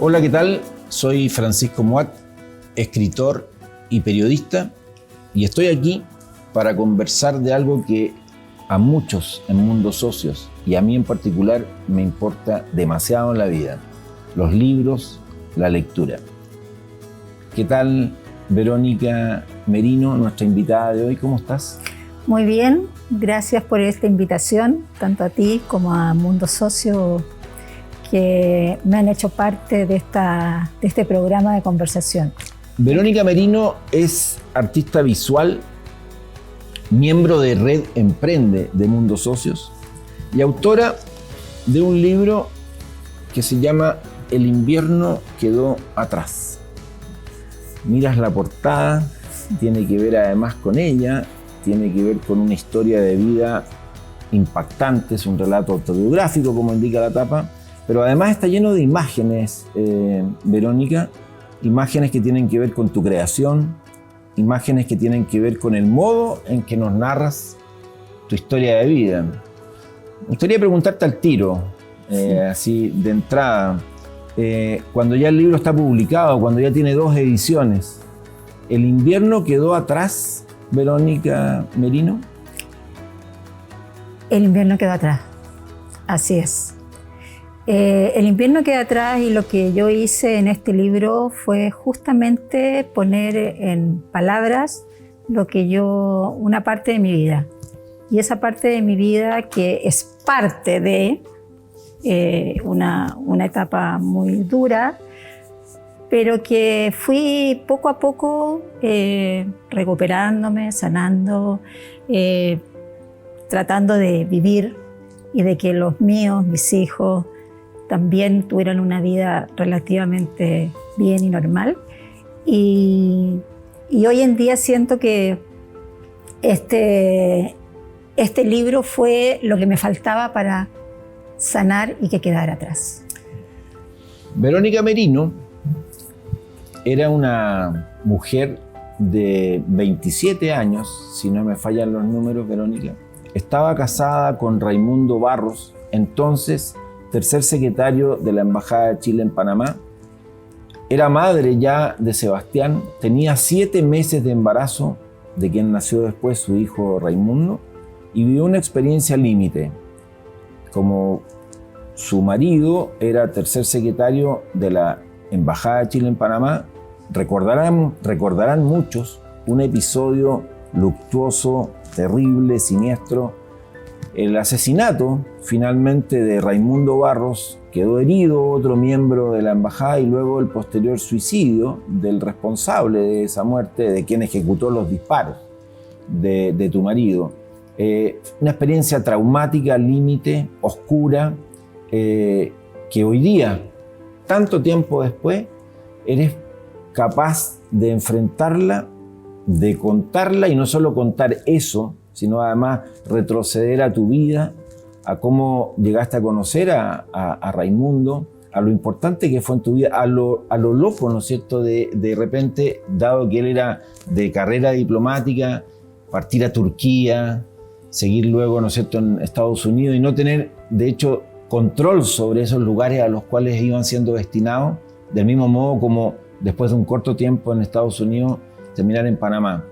Hola, ¿qué tal? Soy Francisco Moat, escritor y periodista, y estoy aquí para conversar de algo que a muchos en Mundos Socios, y a mí en particular, me importa demasiado en la vida: los libros, la lectura. ¿Qué tal, Verónica Merino, nuestra invitada de hoy? ¿Cómo estás? Muy bien, gracias por esta invitación, tanto a ti como a Mundos Socios, que me han hecho parte de este programa de conversación. Verónica Merino es artista visual, miembro de Red Emprende de Mundos Socios y autora de un libro que se llama El invierno quedó atrás. Miras la portada, tiene que ver además con ella, tiene que ver con una historia de vida impactante, es un relato autobiográfico, como indica la tapa, pero además está lleno de imágenes, Verónica, imágenes que tienen que ver con tu creación, imágenes que tienen que ver con el modo en que nos narras tu historia de vida. Me gustaría preguntarte al tiro, así de entrada, cuando ya el libro está publicado, cuando ya tiene 2 ediciones, ¿el invierno quedó atrás, Verónica Merino? El invierno quedó atrás, así es. El invierno queda atrás, y lo que yo hice en este libro fue justamente poner en palabras una parte de mi vida. Y esa parte de mi vida, que es parte de una etapa muy dura, pero que fui poco a poco recuperándome, sanando, tratando de vivir y de que los míos, mis hijos, también tuvieran una vida relativamente bien y normal. Y hoy en día siento que este libro fue lo que me faltaba para sanar y que quedara atrás. Verónica Merino era una mujer de 27 años, si no me fallan los números, Verónica. Estaba casada con Raimundo Barros, entonces tercer secretario de la Embajada de Chile en Panamá. Era madre ya de Sebastián, tenía 7 meses de embarazo de quien nació después su hijo Raimundo, y vivió una experiencia límite. Como su marido era tercer secretario de la Embajada de Chile en Panamá, recordarán muchos un episodio luctuoso, terrible, siniestro. El asesinato finalmente de Raimundo Barros, quedó herido otro miembro de la embajada, y luego el posterior suicidio del responsable de esa muerte, de quien ejecutó los disparos de tu marido. Una experiencia traumática, límite, oscura, que hoy día, tanto tiempo después, eres capaz de enfrentarla, de contarla, y no solo contar eso, sino además retroceder a tu vida, a cómo llegaste a conocer a Raimundo, a lo importante que fue en tu vida, a lo loco, ¿no es cierto?, de repente, dado que él era de carrera diplomática, partir a Turquía, seguir luego, ¿no es cierto?, en Estados Unidos, y no tener, de hecho, control sobre esos lugares a los cuales iban siendo destinados, del mismo modo como después de un corto tiempo en Estados Unidos, terminar en Panamá.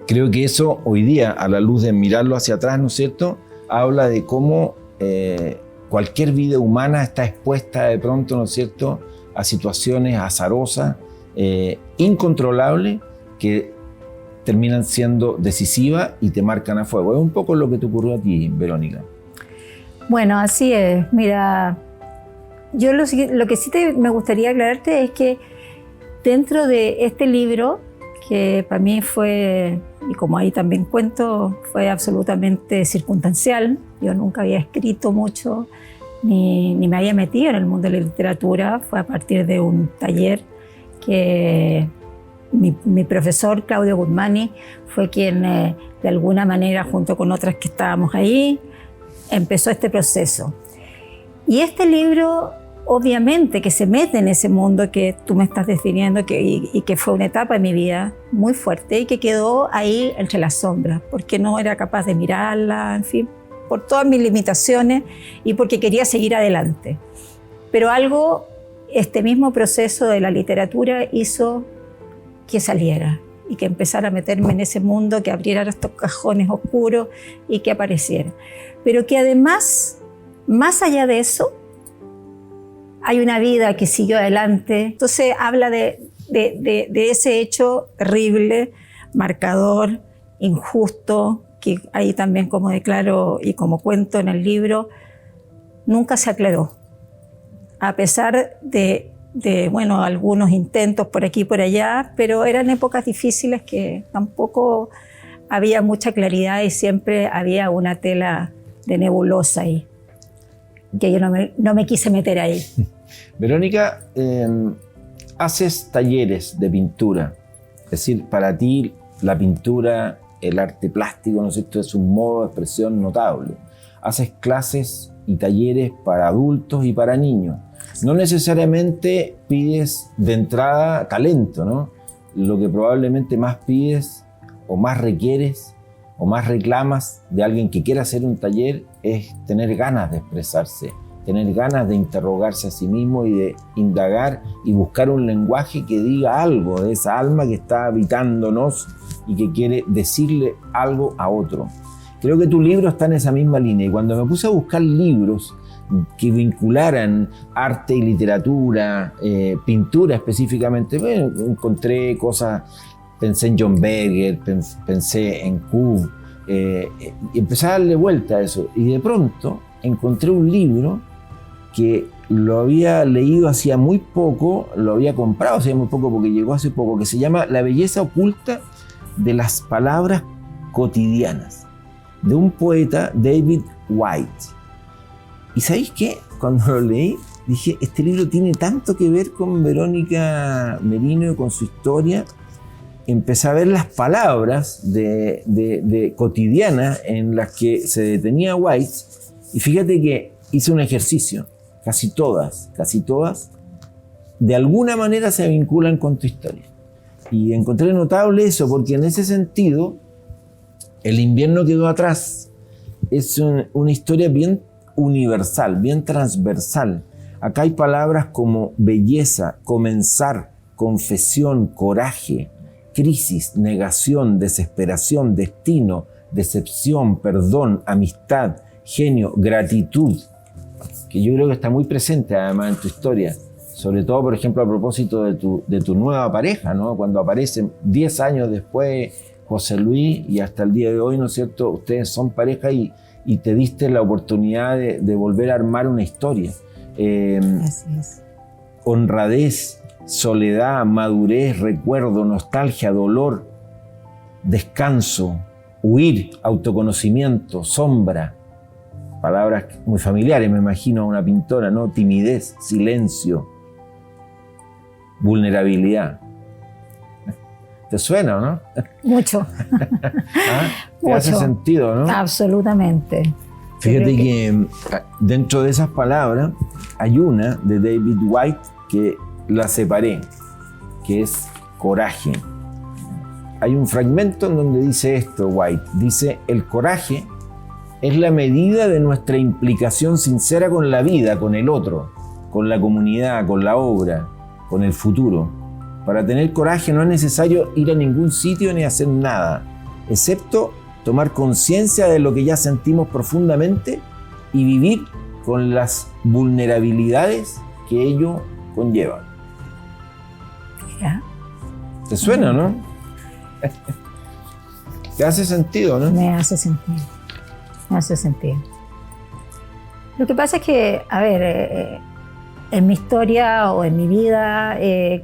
Creo que eso hoy día, a la luz de mirarlo hacia atrás, ¿no es cierto?, habla de cómo cualquier vida humana está expuesta de pronto, ¿no es cierto?, a situaciones azarosas, incontrolables, que terminan siendo decisivas y te marcan a fuego. Es un poco lo que te ocurrió a ti, Verónica. Bueno, así es. Mira, yo lo que sí me gustaría aclararte es que dentro de este libro, que para mí fue, y como ahí también cuento, fue absolutamente circunstancial. Yo nunca había escrito mucho, ni me había metido en el mundo de la literatura. Fue a partir de un taller que mi profesor, Claudio Guzmani, fue quien de alguna manera, junto con otras que estábamos ahí, empezó este proceso. Y este libro, obviamente, que se mete en ese mundo que tú me estás definiendo, y que fue una etapa de mi vida muy fuerte y que quedó ahí entre las sombras, porque no era capaz de mirarla, en fin, por todas mis limitaciones y porque quería seguir adelante. Pero algo este mismo proceso de la literatura hizo que saliera y que empezara a meterme en ese mundo, que abriera estos cajones oscuros y que apareciera. Pero que además, más allá de eso, hay una vida que siguió adelante. Entonces habla de ese hecho terrible, marcador, injusto, que ahí también, como declaro y como cuento en el libro, nunca se aclaró. A pesar de bueno, algunos intentos por aquí y por allá, pero eran épocas difíciles que tampoco había mucha claridad y siempre había una tela de nebulosa ahí, que yo no me quise meter ahí. Verónica, haces talleres de pintura, es decir, para ti la pintura, el arte plástico, ¿no es cierto?, es un modo de expresión notable. Haces clases y talleres para adultos y para niños. No necesariamente pides de entrada talento, ¿no? Lo que probablemente más pides o más requieres o más reclamas de alguien que quiera hacer un taller es tener ganas de expresarse, tener ganas de interrogarse a sí mismo y de indagar y buscar un lenguaje que diga algo de esa alma que está habitándonos y que quiere decirle algo a otro. Creo que tu libro está en esa misma línea, y cuando me puse a buscar libros que vincularan arte y literatura, pintura específicamente, bueno, encontré cosas, pensé en John Berger, pensé en Kuhn, y empecé a darle vuelta a eso, y de pronto encontré un libro que lo había leído hacía muy poco, lo había comprado hacía muy poco porque llegó hace poco, que se llama La belleza oculta de las palabras cotidianas, de un poeta, David Whyte. ¿Y sabéis qué? Cuando lo leí, dije, este libro tiene tanto que ver con Verónica Merino y con su historia. Empecé a ver las palabras de cotidianas en las que se detenía Whyte, y fíjate que hice un ejercicio. Casi todas, de alguna manera se vinculan con tu historia. Y encontré notable eso, porque en ese sentido, El invierno quedó atrás es una historia bien universal, bien transversal. Acá hay palabras como belleza, comenzar, confesión, coraje, crisis, negación, desesperación, destino, decepción, perdón, amistad, genio, gratitud, que yo creo que está muy presente además en tu historia, sobre todo, por ejemplo, a propósito de tu nueva pareja, ¿no? Cuando aparece 10 años después José Luis y hasta el día de hoy, ¿no es cierto?, ustedes son pareja y te diste la oportunidad de volver a armar una historia. Así es. Honradez, soledad, madurez, recuerdo, nostalgia, dolor, descanso, huir, autoconocimiento, sombra. Palabras muy familiares, me imagino a una pintora, ¿no? Timidez, silencio, vulnerabilidad. ¿Te suena o no? Mucho. ¿Ah? ¿Te Mucho. hace sentido, no? Absolutamente. Fíjate que dentro de esas palabras hay una de David Whyte que la separé, que es coraje. Hay un fragmento en donde dice esto, Whyte. Dice, el coraje es la medida de nuestra implicación sincera con la vida, con el otro, con la comunidad, con la obra, con el futuro. Para tener coraje no es necesario ir a ningún sitio ni hacer nada, excepto tomar conciencia de lo que ya sentimos profundamente y vivir con las vulnerabilidades que ello conlleva. Mira. ¿Te suena, no? ¿Te hace sentido, no? Me hace sentido. Me hace sentido. Lo que pasa es que, a ver, en mi historia o en mi vida,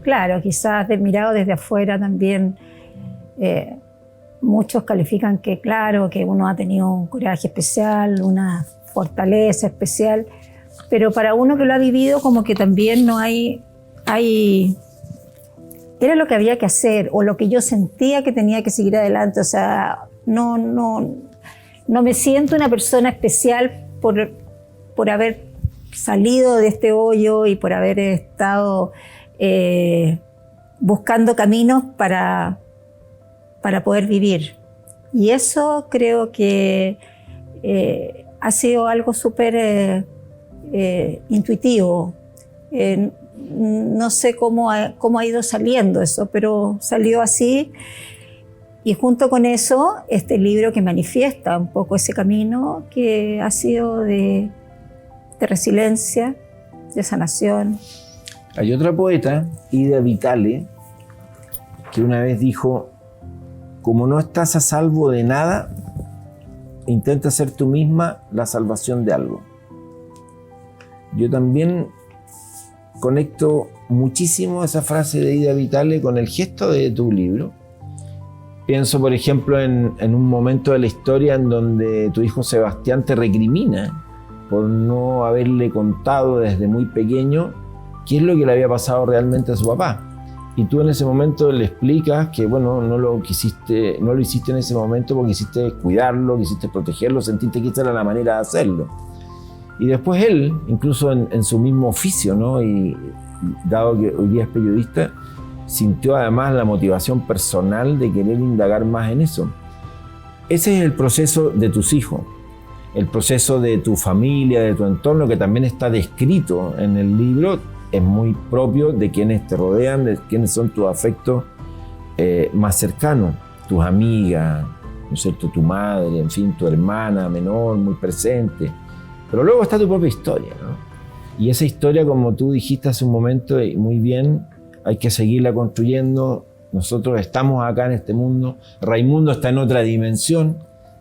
claro, quizás mirado desde afuera también, muchos califican que, claro, que uno ha tenido un coraje especial, una fortaleza especial, pero para uno que lo ha vivido, como que también no hay era lo que había que hacer o lo que yo sentía que tenía que seguir adelante. O sea, no me siento una persona especial por haber salido de este hoyo y por haber estado buscando caminos para poder vivir. Y eso creo que ha sido algo súper intuitivo. no sé cómo ha ido saliendo eso, pero salió así. Y junto con eso, este libro que manifiesta un poco ese camino que ha sido de resiliencia, de sanación. Hay otra poeta, Ida Vitale, que una vez dijo: como no estás a salvo de nada, intenta ser tú misma la salvación de algo. Yo también conecto muchísimo esa frase de Ida Vitale con el gesto de tu libro. Pienso, por ejemplo, en un momento de la historia en donde tu hijo Sebastián te recrimina por no haberle contado desde muy pequeño qué es lo que le había pasado realmente a su papá. Y tú en ese momento le explicas que, bueno, no lo hiciste en ese momento porque quisiste cuidarlo, quisiste protegerlo, sentiste que esa era la manera de hacerlo. Y después él, incluso en su mismo oficio, ¿no? Y dado que hoy día es periodista, sintió además la motivación personal de querer indagar más en eso. Ese es el proceso de tus hijos, el proceso de tu familia, de tu entorno, que también está descrito en el libro. Es muy propio de quienes te rodean, de quienes son tus afectos más cercanos, tus amigas, ¿no es cierto?, tu madre, en fin, tu hermana menor, muy presente. Pero luego está tu propia historia, ¿no? Y esa historia, como tú dijiste hace un momento, y muy bien, hay que seguirla construyendo. Nosotros estamos acá en este mundo. Raimundo está en otra dimensión.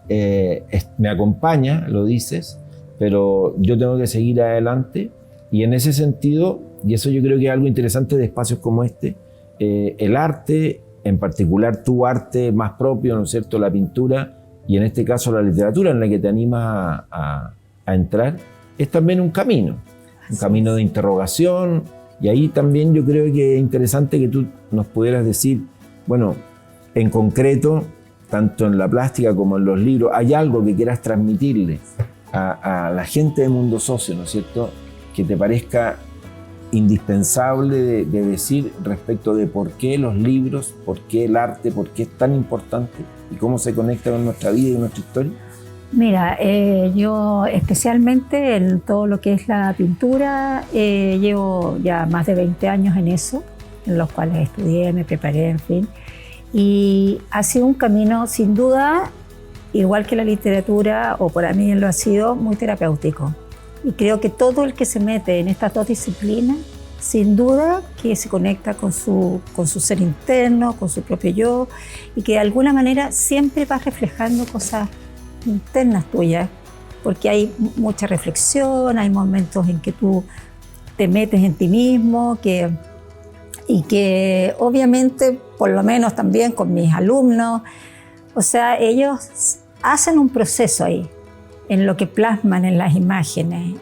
Me acompaña, lo dices, pero yo tengo que seguir adelante. Y en ese sentido, y eso yo creo que es algo interesante de espacios como este, el arte, en particular tu arte más propio, ¿no es cierto?, la pintura, y en este caso la literatura en la que te animas a entrar, es también un camino de interrogación. Y ahí también yo creo que es interesante que tú nos pudieras decir, bueno, en concreto, tanto en la plástica como en los libros, ¿hay algo que quieras transmitirle a la gente de Mundo Socio, ¿no es cierto?, que te parezca indispensable de decir respecto de por qué los libros, por qué el arte, por qué es tan importante y cómo se conecta con nuestra vida y nuestra historia? Mira, yo especialmente en todo lo que es la pintura, llevo ya más de 20 años en eso, en los cuales estudié, me preparé, en fin. Y ha sido un camino, sin duda, igual que la literatura, o para mí lo ha sido, muy terapéutico. Y creo que todo el que se mete en estas dos disciplinas, sin duda que se conecta con su ser interno, con su propio yo, y que de alguna manera siempre va reflejando cosas internas tuyas, porque hay mucha reflexión, hay momentos en que tú te metes en ti mismo, y que obviamente, por lo menos también con mis alumnos, o sea, ellos hacen un proceso ahí, en lo que plasman en las imágenes,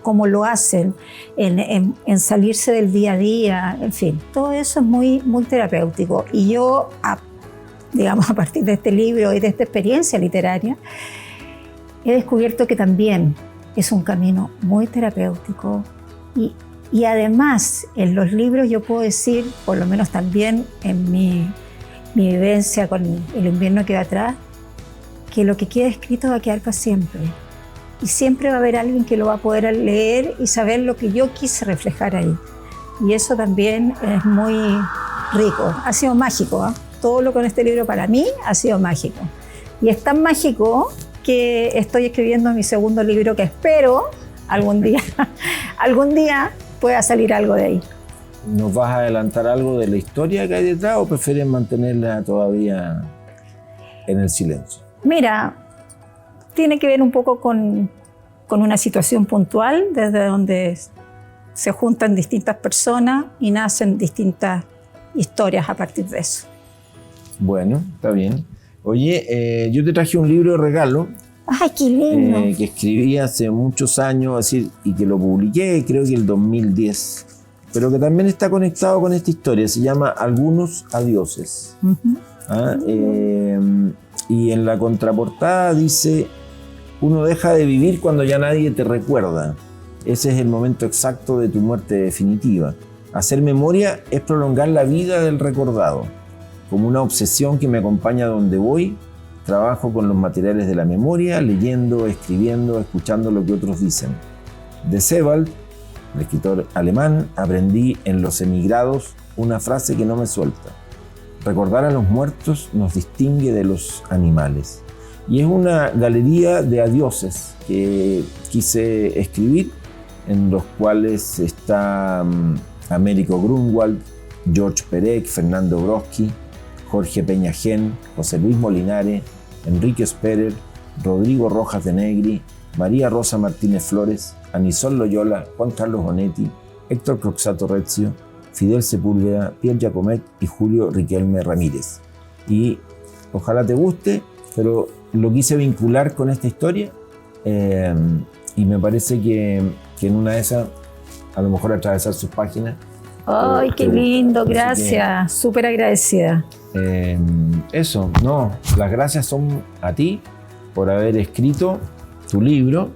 cómo lo hacen, en salirse del día a día, en fin, todo eso es muy, muy terapéutico. Y yo, digamos, a partir de este libro y de esta experiencia literaria, he descubierto que también es un camino muy terapéutico. Y además, en los libros yo puedo decir, por lo menos también en mi vivencia con el invierno que va atrás, que lo que queda escrito va a quedar para siempre. Y siempre va a haber alguien que lo va a poder leer y saber lo que yo quise reflejar ahí. Y eso también es muy rico. Ha sido mágico, ¿eh? Todo lo con este libro para mí ha sido mágico. Y es tan mágico que estoy escribiendo mi segundo libro que espero algún día pueda salir algo de ahí. ¿Nos vas a adelantar algo de la historia que hay detrás o prefieres mantenerla todavía en el silencio? Mira, tiene que ver un poco con una situación puntual, desde donde se juntan distintas personas y nacen distintas historias a partir de eso. Bueno, está bien. Oye, yo te traje un libro de regalo. ¡Ay, qué lindo! Que escribí hace muchos años, así, y que lo publiqué creo que el 2010, pero que también está conectado con esta historia. Se llama Algunos Adioses. Y en la contraportada dice: uno deja de vivir cuando ya nadie te recuerda. Ese es el momento exacto de tu muerte definitiva. Hacer memoria es prolongar la vida del recordado. Como una obsesión que me acompaña donde voy, trabajo con los materiales de la memoria, leyendo, escribiendo, escuchando lo que otros dicen. De Sebald, el escritor alemán, aprendí en los emigrados una frase que no me suelta. Recordar a los muertos nos distingue de los animales. Y es una galería de adioses que quise escribir, en los cuales está Américo Grunwald, George Perec, Fernando Brodsky, Jorge Peñagén, José Luis Molinare, Enrique Sperer, Rodrigo Rojas de Negri, María Rosa Martínez Flores, Anisol Loyola, Juan Carlos Bonetti, Héctor Croxato Rezio, Fidel Sepúlveda, Pierre Giacomet y Julio Riquelme Ramírez. Y ojalá te guste, pero lo quise vincular con esta historia y me parece que en una de esas, a lo mejor atravesar sus páginas. ¡Ay, qué lindo! Gracias, súper agradecida. Eso, no, las gracias son a ti por haber escrito tu libro,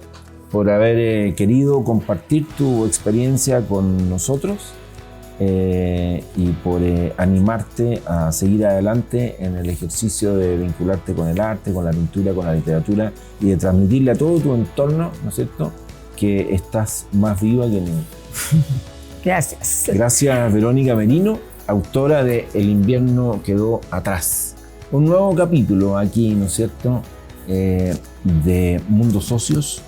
por haber querido compartir tu experiencia con nosotros y por animarte a seguir adelante en el ejercicio de vincularte con el arte, con la pintura, con la literatura y de transmitirle a todo tu entorno, ¿no es cierto?, que estás más viva que nunca. Gracias. Gracias, Verónica Merino, autora de El invierno quedó atrás. Un nuevo capítulo aquí, ¿no es cierto?, de Mundos Socios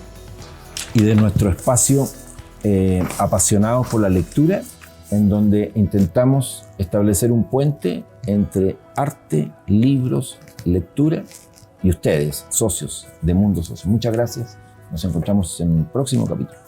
y de nuestro espacio apasionados por la lectura, en donde intentamos establecer un puente entre arte, libros, lectura y ustedes, socios de Mundos Socios. Muchas gracias. Nos encontramos en un próximo capítulo.